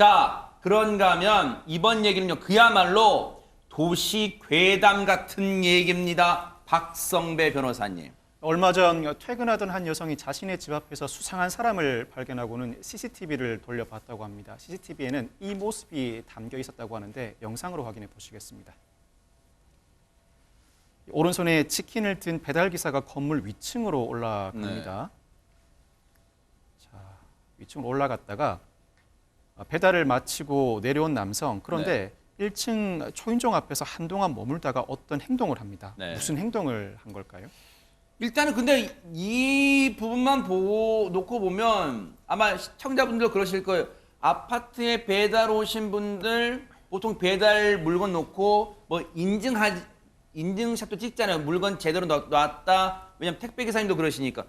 자, 그런가 하면 이번 얘기는요. 그야말로 도시 괴담 같은 얘기입니다. 박성배 변호사님. 얼마 전 퇴근하던 한 여성이 자신의 집 앞에서 수상한 사람을 발견하고는 CCTV를 돌려봤다고 합니다. CCTV에는 이 모습이 담겨 있었다고 하는데 영상으로 확인해 보시겠습니다. 오른손에 치킨을 든 배달기사가 건물 위층으로 올라갑니다. 자, 위층으로 올라갔다가 배달을 마치고 내려온 남성, 그런데 1층 초인종 앞에서 한동안 머물다가 어떤 행동을 합니다. 무슨 행동을 한 걸까요? 일단은 근데 이 부분만 놓고 보면 아마 시청자분들 그러실 거예요. 아파트에 배달 오신 분들 보통 배달 물건 놓고 뭐 인증샷도 찍잖아요. 물건 제대로 놨다. 왜냐면 택배 기사님도 그러시니까.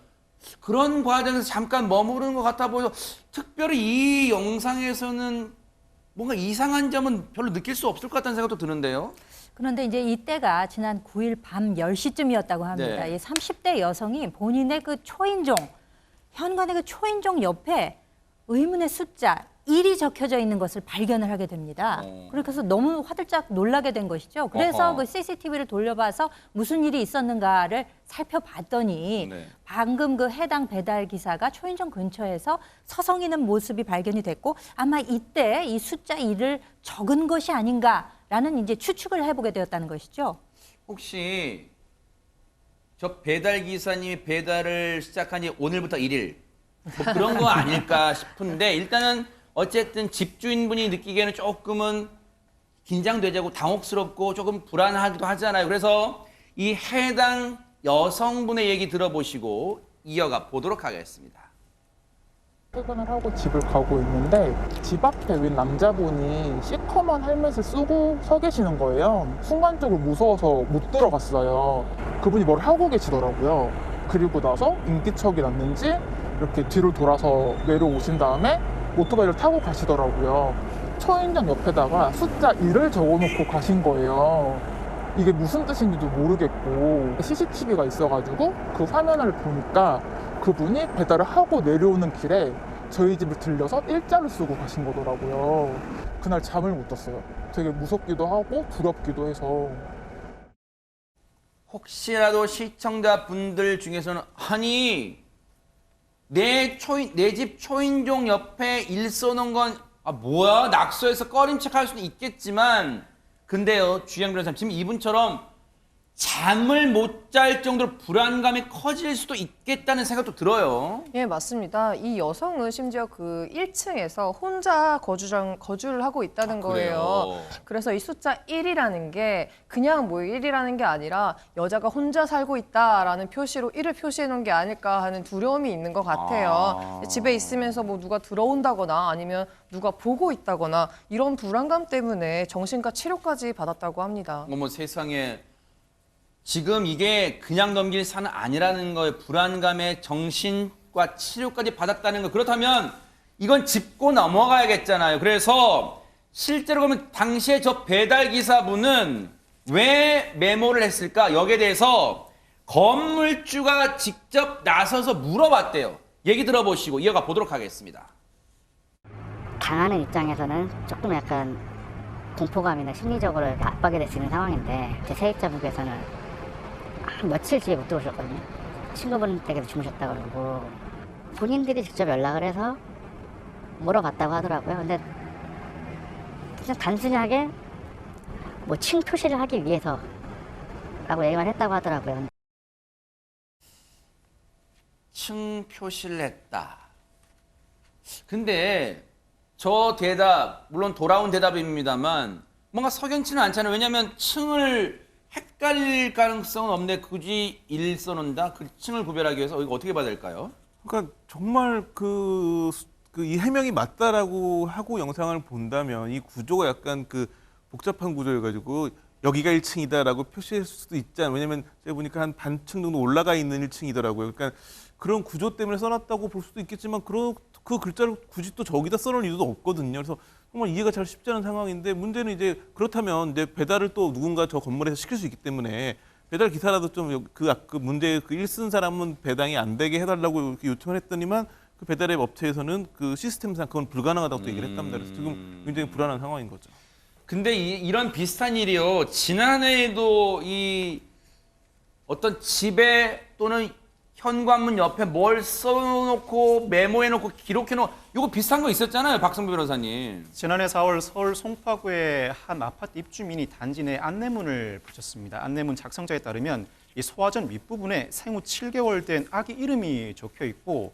그런 과정에서 잠깐 머무르는 것 같아 보여서 특별히 이 영상에서는 뭔가 이상한 점은 별로 느낄 수 없을 것 같다는 생각도 드는데요. 그런데 이제 이때가 지난 9일 밤 10시쯤이었다고 합니다. 이 30대 여성이 본인의 그 초인종, 현관의 그 초인종 옆에 의문의 숫자 1이 적혀져 있는 것을 발견을 하게 됩니다. 그래서 너무 화들짝 놀라게 된 것이죠. 그래서 그 CCTV를 돌려봐서 무슨 일이 있었는가를 살펴봤더니 방금 그 해당 배달 기사가 초인종 근처에서 서성이는 모습이 발견이 됐고 아마 이때 이 숫자 1을 적은 것이 아닌가라는 이제 추측을 해보게 되었다는 것이죠. 혹시 저 배달 기사님이 배달을 시작한 지 오늘부터 1일 뭐 그런 거 아닐까 싶은데 일단은 어쨌든 집주인분이 느끼기에는 조금은 긴장되고 당혹스럽고 조금 불안하기도 하잖아요. 그래서 이 해당 여성분의 얘기 들어보시고 이어가 보도록 하겠습니다. 퇴근을 하고 집을 가고 있는데 집 앞에 웬 남자분이 시커먼 헬멧을 쓰고 서 계시는 거예요. 순간적으로 무서워서 못 들어갔어요. 그분이 뭘 하고 계시더라고요. 그리고 나서 인기척이 났는지 이렇게 뒤로 돌아서 내려오신 다음에 오토바이를 타고 가시더라고요. 초인종 옆에다가 숫자 1을 적어놓고 가신 거예요. 이게 무슨 뜻인지도 모르겠고 CCTV가 있어가지고 그 화면을 보니까 그분이 배달을 하고 내려오는 길에 저희 집을 들려서 일자를 쓰고 가신 거더라고요. 그날 잠을 못 잤어요. 되게 무섭기도 하고 두렵기도 해서. 혹시라도 시청자분들 중에서는 아니 내 집 초인종 옆에 일 써놓은 건 뭐야 낙서해서 꺼림칙할 수는 있겠지만 근데요 주영 변호사님 지금 이분처럼 잠을 못 잘 정도로 불안감이 커질 수도 있겠다는 생각도 들어요. 예, 맞습니다. 이 여성은 심지어 그 1층에서 혼자 거주를 하고 있다는 거예요. 그래서 이 숫자 1이라는 게 그냥 뭐 1이라는 게 아니라 여자가 혼자 살고 있다라는 표시로 1을 표시해 놓은 게 아닐까 하는 두려움이 있는 것 같아요. 집에 있으면서 뭐 누가 들어온다거나 아니면 누가 보고 있다거나 이런 불안감 때문에 정신과 치료까지 받았다고 합니다. 어머 세상에. 지금 이게 그냥 넘길 사는 아니라는 거예요. 불안감에 정신과 치료까지 받았다는 거. 그렇다면 이건 짚고 넘어가야겠잖아요. 그래서 실제로 그러면 당시에 저 배달기사분은 왜 메모를 했을까? 여기에 대해서 건물주가 직접 나서서 물어봤대요. 얘기 들어보시고 이어가 보도록 하겠습니다. 당하는 입장에서는 조금 약간 공포감이나 심리적으로 압박이 될 수 있는 상황인데 제 세입자분께서는 며칠 집에 못 들어오셨거든요. 친구분 댁에서 주무셨다 그러고 본인들이 직접 연락을 해서 물어봤다고 하더라고요. 근데 그냥 단순하게 뭐 층 표시를 하기 위해서라고 얘기만 했다고 하더라고요. 층 표시를 했다. 근데 저 대답 물론 돌아온 대답입니다만 뭔가 석연치는 않잖아요. 왜냐하면 층을 헷갈릴 가능성은 없네. 굳이 1 써놓는다. 그 층을 구별하기 위해서 이거 어떻게 봐야 될까요? 그러니까 정말 이 해명이 맞다라고 하고 영상을 본다면 이 구조가 약간 복잡한 구조여가지고 여기가 1층이다라고 표시할 수도 있잖아요. 왜냐면 제가 보니까 한 반층 정도 올라가 있는 1층이더라고요. 그러니까 그런 구조 때문에 써놨다고 볼 수도 있겠지만 그 글자를 굳이 또 저기다 써놓을 이유도 없거든요. 그래서 정말 이해가 잘 쉽지 않은 상황인데 문제는 이제 그렇다면 이제 배달을 또 누군가 저 건물에서 시킬 수 있기 때문에 배달 기사라도 좀 그 문제 1 쓴 사람은 배당이 안 되게 해달라고 이렇게 요청을 했더니만 그 배달앱 업체에서는 그 시스템상 그건 불가능하다고 또 얘기를 했답니다. 그래서 지금 굉장히 불안한 상황인 거죠. 근데 이런 비슷한 일이요. 지난해에도 이 어떤 집에 또는 현관문 옆에 뭘 써놓고 메모해놓고 기록해놓고 이거 비슷한 거 있었잖아요, 박성배 변호사님. 지난해 4월 서울 송파구의 한 아파트 입주민이 단지 내 안내문을 붙였습니다. 안내문 작성자에 따르면 이 소화전 윗부분에 생후 7개월 된 아기 이름이 적혀 있고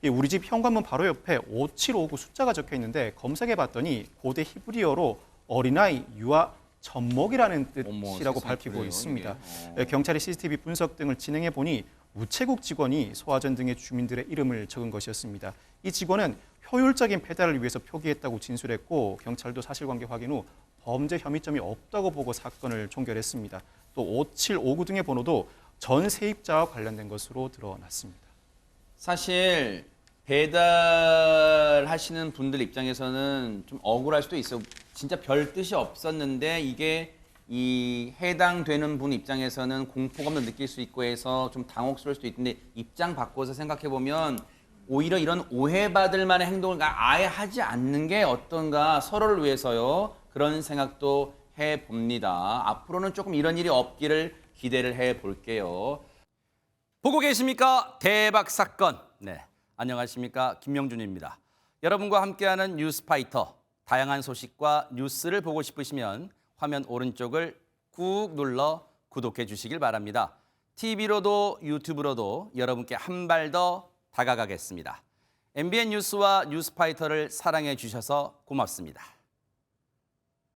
이 우리 집 현관문 바로 옆에 5759 숫자가 적혀 있는데 검색해 봤더니 고대 히브리어로 어린아이, 유아, 젖먹이라는 뜻이라고 세상에, 밝히고 그래요, 있습니다. 이게. 경찰이 CCTV 분석 등을 진행해 보니 우체국 직원이 소화전 등의 주민들의 이름을 적은 것이었습니다. 이 직원은 효율적인 배달을 위해서 표기했다고 진술했고 경찰도 사실관계 확인 후 범죄 혐의점이 없다고 보고 사건을 종결했습니다. 또 5759 등의 번호도 전 세입자와 관련된 것으로 드러났습니다. 사실 배달하시는 분들 입장에서는 좀 억울할 수도 있어요. 진짜 별 뜻이 없었는데 이게 이 해당되는 분 입장에서는 공포감도 느낄 수 있고 해서 좀 당혹스러울 수도 있는데 입장 바꿔서 생각해 보면 오히려 이런 오해받을 만한 행동을 아예 하지 않는 게 어떤가 서로를 위해서요. 그런 생각도 해봅니다. 앞으로는 조금 이런 일이 없기를 기대를 해볼게요. 보고 계십니까? 대박 사건. 네, 안녕하십니까? 김명준입니다. 여러분과 함께하는 뉴스파이터. 다양한 소식과 뉴스를 보고 싶으시면 화면 오른쪽을 꾹 눌러 구독해 주시길 바랍니다. TV로도 유튜브로도 여러분께 한 발 더 다가가겠습니다. MBN 뉴스와 뉴스파이터를 사랑해 주셔서 고맙습니다.